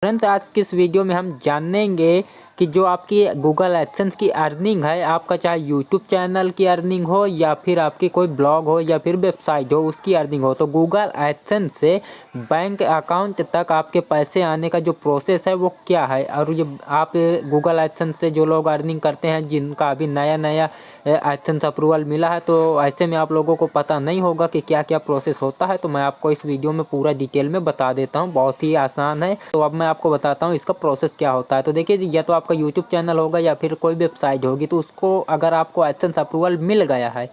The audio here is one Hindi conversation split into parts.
फ्रेंड्स, आज की इस वीडियो में हम जानेंगे कि जो आपकी गूगल एडसेंस की अर्निंग है, आपका चाहे यूट्यूब चैनल की अर्निंग हो या फिर आपकी कोई ब्लॉग हो या फिर वेबसाइट हो उसकी अर्निंग हो, तो गूगल एडसेंस से बैंक अकाउंट तक आपके पैसे आने का जो प्रोसेस है वो क्या है। और ये आप गूगल एडसेंस से जो लोग अर्निंग करते हैं, जिनका अभी नया नया एडसेंस अप्रूवल मिला है, तो ऐसे में आप लोगों को पता नहीं होगा कि क्या क्या प्रोसेस होता है। तो मैं आपको इस वीडियो में पूरा डिटेल में बता देता हूँ, बहुत ही आसान है। तो अब मैं आपको बताता हूँ इसका प्रोसेस क्या होता है। तो देखिए, या तो आपका यूट्यूब चैनल होगा या फिर कोई वेबसाइट होगी, तो उसको अगर आपको एडसेंस अप्रूवल मिल गया है,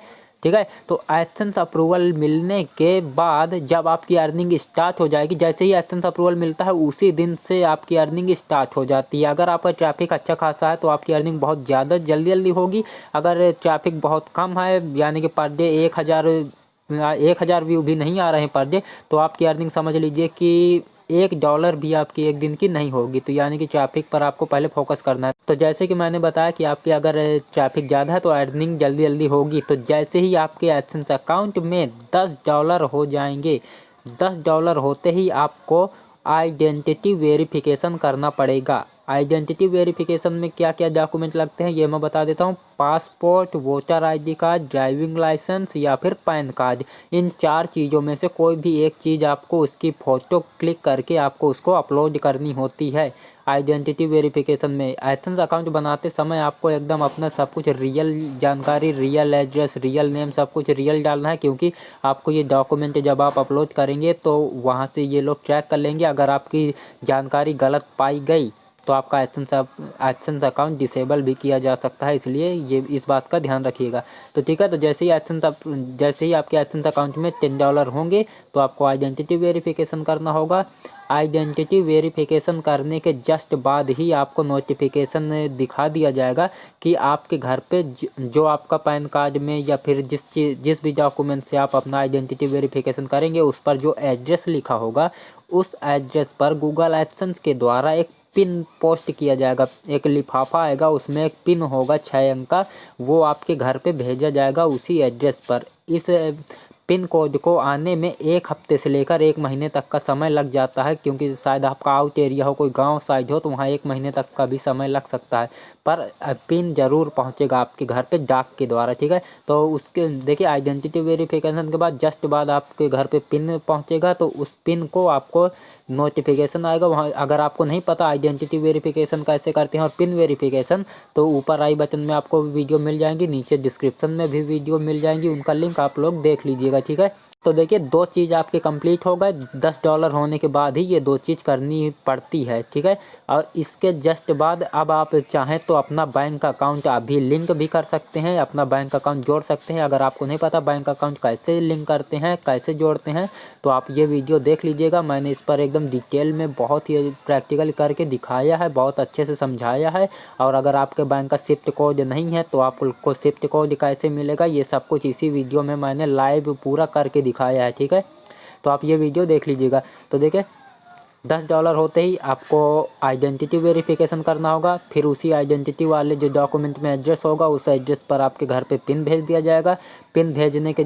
ठीक है, तो एडसेंस अप्रूवल मिलने के बाद जब आपकी अर्निंग स्टार्ट हो जाएगी, जैसे ही एडसेंस अप्रूवल मिलता है उसी दिन से आपकी अर्निंग स्टार्ट हो जाती है। अगर आपका ट्रैफिक अच्छा खासा है तो आपकी अर्निंग बहुत ज़्यादा जल्दी जल्दी होगी। अगर ट्रैफिक बहुत कम है, यानी कि पर डे 1000 व्यू भी नहीं आ रहे हैं पर डे, तो आपकी अर्निंग समझ लीजिए कि $1 भी आपकी एक दिन की नहीं होगी। तो यानी कि ट्रैफिक पर आपको पहले फोकस करना है। तो जैसे कि मैंने बताया कि आपकी अगर ट्रैफिक ज़्यादा है तो अर्निंग जल्दी जल्दी होगी। तो जैसे ही आपके एडसेंस अकाउंट में $10 हो जाएंगे, $10 होते ही आपको आइडेंटिटी वेरिफिकेशन करना पड़ेगा। आइडेंटिटी वेरिफिकेशन में क्या क्या डॉक्यूमेंट लगते हैं ये मैं बता देता हूँ। Passport, voter ID card, driving licence या फिर पैन कार्ड, इन 4 चीज़ों में से कोई भी एक चीज़ आपको उसकी फ़ोटो क्लिक करके आपको उसको अपलोड करनी होती है आइडेंटिटी वेरिफिकेशन में। एडसेंस अकाउंट बनाते समय आपको एकदम अपना सब कुछ रियल जानकारी, रियल एड्रेस, रियल नेम, सब कुछ रियल डालना है, क्योंकि आपको ये डॉक्यूमेंट जब आप अपलोड करेंगे तो वहाँ से ये लोग ट्रैक कर लेंगे। अगर आपकी जानकारी गलत पाई गई तो आपका एडसेंस अकाउंट डिसेबल भी किया जा सकता है, इसलिए ये इस बात का ध्यान रखिएगा। तो ठीक है, तो जैसे ही आपके एडसेंस अकाउंट में $10 होंगे तो आपको आइडेंटिटी वेरिफिकेशन करना होगा। आइडेंटिटी वेरिफिकेशन करने के जस्ट बाद ही आपको नोटिफिकेशन दिखा दिया जाएगा कि आपके घर पे जो आपका पैन कार्ड में या फिर जिस भी डॉक्यूमेंट से आप अपना आइडेंटिटी वेरिफिकेशन करेंगे उस पर जो एड्रेस लिखा होगा, उस एड्रेस पर गूगल एडसेंस के द्वारा एक पिन पोस्ट किया जाएगा। एक लिफाफा आएगा, उसमें एक पिन होगा 6 अंक का, वो आपके घर पे भेजा जाएगा उसी एड्रेस पर। इस पिन कोड को आने में 1 हफ्ते से लेकर 1 महीने तक का समय लग जाता है, क्योंकि शायद आपका आउट एरिया हो, कोई गांव साइड हो, तो वहाँ 1 महीने तक का भी समय लग सकता है। पर पिन ज़रूर पहुँचेगा आपके घर पे डाक के द्वारा, ठीक है। तो उसके देखिए, आइडेंटिटी वेरिफिकेशन के बाद जस्ट बाद आपके घर पे पिन पहुँचेगा, तो उस पिन को आपको नोटिफिकेशन आएगा। वहाँ अगर आपको नहीं पता आइडेंटिटी वेरिफिकेशन कैसे करते हैं और पिन वेरिफिकेशन, तो ऊपर आई बटन में आपको वीडियो मिल जाएंगी, नीचे डिस्क्रिप्शन में भी वीडियो मिल जाएंगी, उनका लिंक आप लोग देख लीजिएगा, ठीक है। तो देखिए, 2 चीज़ आपके कंप्लीट हो गए। $10 होने के बाद ही ये 2 चीज़ करनी पड़ती है, ठीक है। और इसके जस्ट बाद अब आप चाहें तो अपना बैंक अकाउंट अभी लिंक भी कर सकते हैं, अपना बैंक अकाउंट जोड़ सकते हैं। अगर आपको नहीं पता बैंक अकाउंट कैसे लिंक करते हैं, कैसे जोड़ते हैं, तो आप ये वीडियो देख लीजिएगा। मैंने इस पर एकदम डिटेल में बहुत ही प्रैक्टिकल करके दिखाया है, बहुत अच्छे से समझाया है। और अगर आपके बैंक का स्विफ्ट कोड नहीं है तो आपको स्विफ्ट कोड कैसे मिलेगा, ये सब कुछ इसी वीडियो में मैंने लाइव पूरा करके दिखाया है, ठीक है। तो आप ये वीडियो देख लीजिएगा। तो देखिए, $10 होते ही आपको आइडेंटिटी वेरिफिकेशन करना होगा। फिर उसी आइडेंटिटी वाले जो डॉक्यूमेंट में एड्रेस होगा, उस एड्रेस पर आपके घर पे पिन भेज दिया जाएगा। पिन भेजने के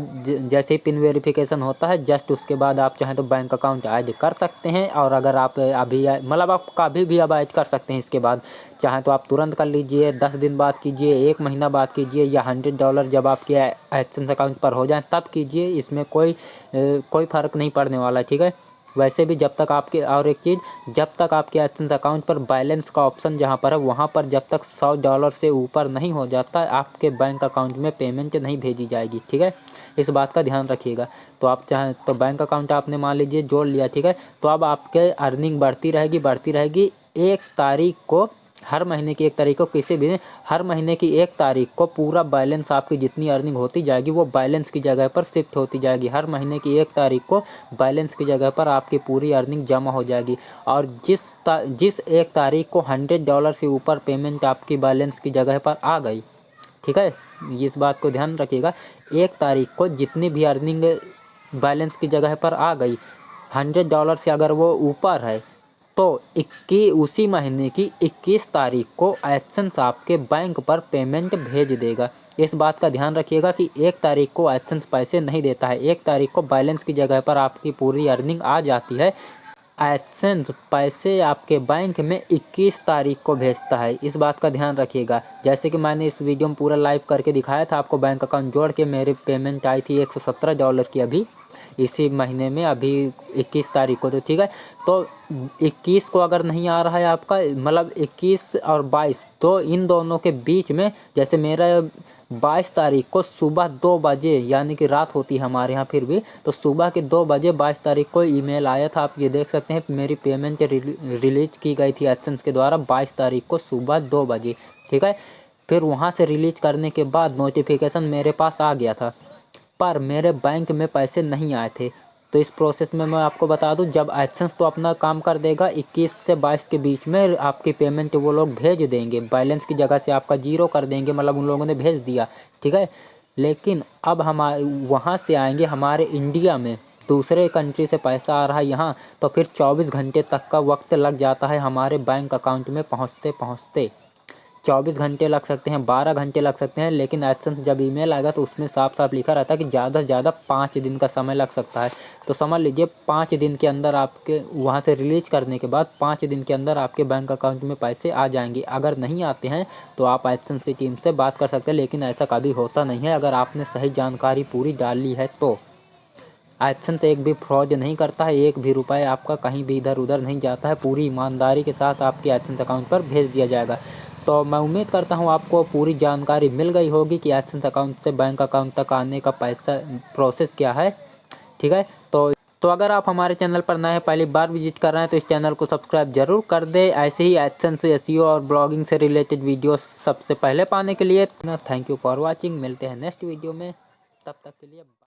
जैसे ही पिन वेरिफिकेशन होता है, जस्ट उसके बाद आप चाहें तो बैंक अकाउंट ऐड कर सकते हैं। और अगर आप अभी मतलब आप कभी भी अब ऐड कर सकते हैं इसके बाद, चाहें तो आप तुरंत कर लीजिए, 10 दिन बाद कीजिए, 1 महीना बाद कीजिए, या $100 जब आपके एडसेंस अकाउंट पर हो जाए तब कीजिए। इसमें कोई फ़र्क नहीं पड़ने वाला, ठीक है। वैसे भी जब तक आपके, और एक चीज़, जब तक आपके एडसेंस अकाउंट पर बैलेंस का ऑप्शन जहाँ पर है, वहाँ पर जब तक $100 से ऊपर नहीं हो जाता, आपके बैंक अकाउंट में पेमेंट नहीं भेजी जाएगी, ठीक है। इस बात का ध्यान रखिएगा। तो आप चाहें तो बैंक अकाउंट आपने मान लीजिए जोड़ लिया, ठीक है। तो अब आपके अर्निंग बढ़ती रहेगी, बढ़ती रहेगी। 1 तारीख को, हर महीने की 1 तारीख को, किसी भी हर महीने की 1 तारीख को पूरा बैलेंस, आपकी जितनी अर्निंग होती जाएगी वो बैलेंस की जगह पर शिफ्ट होती जाएगी। हर महीने की 1 तारीख को बैलेंस की जगह पर आपकी पूरी अर्निंग जमा हो जाएगी। और जिस 1 तारीख को $100 से ऊपर पेमेंट आपकी बैलेंस की जगह पर आ गई, ठीक है, इस बात को ध्यान रखिएगा। 1 तारीख को जितनी भी अर्निंग बैलेंस की जगह पर आ गई, $100 से अगर वो ऊपर है, तो 21 उसी महीने की 21 तारीख को एडसेंस आपके बैंक पर पेमेंट भेज देगा। इस बात का ध्यान रखिएगा कि 1 तारीख को एडसेंस पैसे नहीं देता है। 1 तारीख को बैलेंस की जगह पर आपकी पूरी अर्निंग आ जाती है। एडसेंस पैसे आपके बैंक में 21 तारीख को भेजता है, इस बात का ध्यान रखिएगा। जैसे कि मैंने इस वीडियो में पूरा लाइव करके दिखाया था आपको, बैंक अकाउंट जोड़ के मेरी पेमेंट आई थी $117 की अभी इसी महीने में, अभी 21 तारीख को। तो ठीक है, तो 21 को अगर नहीं आ रहा है आपका, मतलब 21 और 22, तो इन दोनों के बीच में, जैसे मेरा 22 तारीख को सुबह 2 बजे, यानी कि रात होती है हमारे यहाँ फिर भी, तो सुबह के 2 बजे 22 तारीख को ईमेल आया था। आप ये देख सकते हैं मेरी पेमेंट रिलीज की गई थी एडसेंस के द्वारा 22 तारीख को सुबह 2 बजे। ठीक है, फिर वहाँ से रिलीज करने के बाद नोटिफिकेशन मेरे पास आ गया था, पर मेरे बैंक में पैसे नहीं आए थे। तो इस प्रोसेस में मैं आपको बता दूं, जब एडसेंस तो अपना काम कर देगा, 21 से 22 के बीच में आपकी पेमेंट वो लोग भेज देंगे, बैलेंस की जगह से आपका जीरो कर देंगे, मतलब उन लोगों ने भेज दिया। ठीक है, लेकिन अब हमारे वहाँ से आएंगे हमारे इंडिया में, दूसरे कंट्री से पैसा आ रहा है यहाँ, तो फिर 24 घंटे तक का वक्त लग जाता है हमारे बैंक अकाउंट में पहुँचते पहुँचते। 24 घंटे लग सकते हैं, 12 घंटे लग सकते हैं, लेकिन एडसेंस जब ईमेल आएगा तो उसमें साफ साफ लिखा रहता है कि ज़्यादा से ज़्यादा 5 दिन का समय लग सकता है। तो समझ लीजिए 5 दिन के अंदर आपके वहाँ से रिलीज करने के बाद 5 दिन के अंदर आपके बैंक अकाउंट में पैसे आ जाएंगे। अगर नहीं आते हैं तो आप एडसेंस की टीम से बात कर सकते हैं, लेकिन ऐसा कभी होता नहीं है अगर आपने सही जानकारी पूरी डाली है तो। एडसेंस एक भी फ्रॉड नहीं करता है, एक भी रुपये आपका कहीं भी इधर उधर नहीं जाता है, पूरी ईमानदारी के साथ आपके एडसेंस अकाउंट पर भेज दिया जाएगा। तो मैं उम्मीद करता हूँ आपको पूरी जानकारी मिल गई होगी कि एडसेंस अकाउंट से बैंक अकाउंट तक आने का पैसा प्रोसेस क्या है। ठीक है, तो अगर आप हमारे चैनल पर नए हैं, पहली बार विजिट कर रहे हैं, तो इस चैनल को सब्सक्राइब जरूर कर दें, ऐसे ही एडसेंस, एसईओ और ब्लॉगिंग से रिलेटेड वीडियो सबसे पहले पाने के लिए। थैंक यू फॉर वॉचिंग, मिलते हैं नेक्स्ट वीडियो में, तब तक के लिए।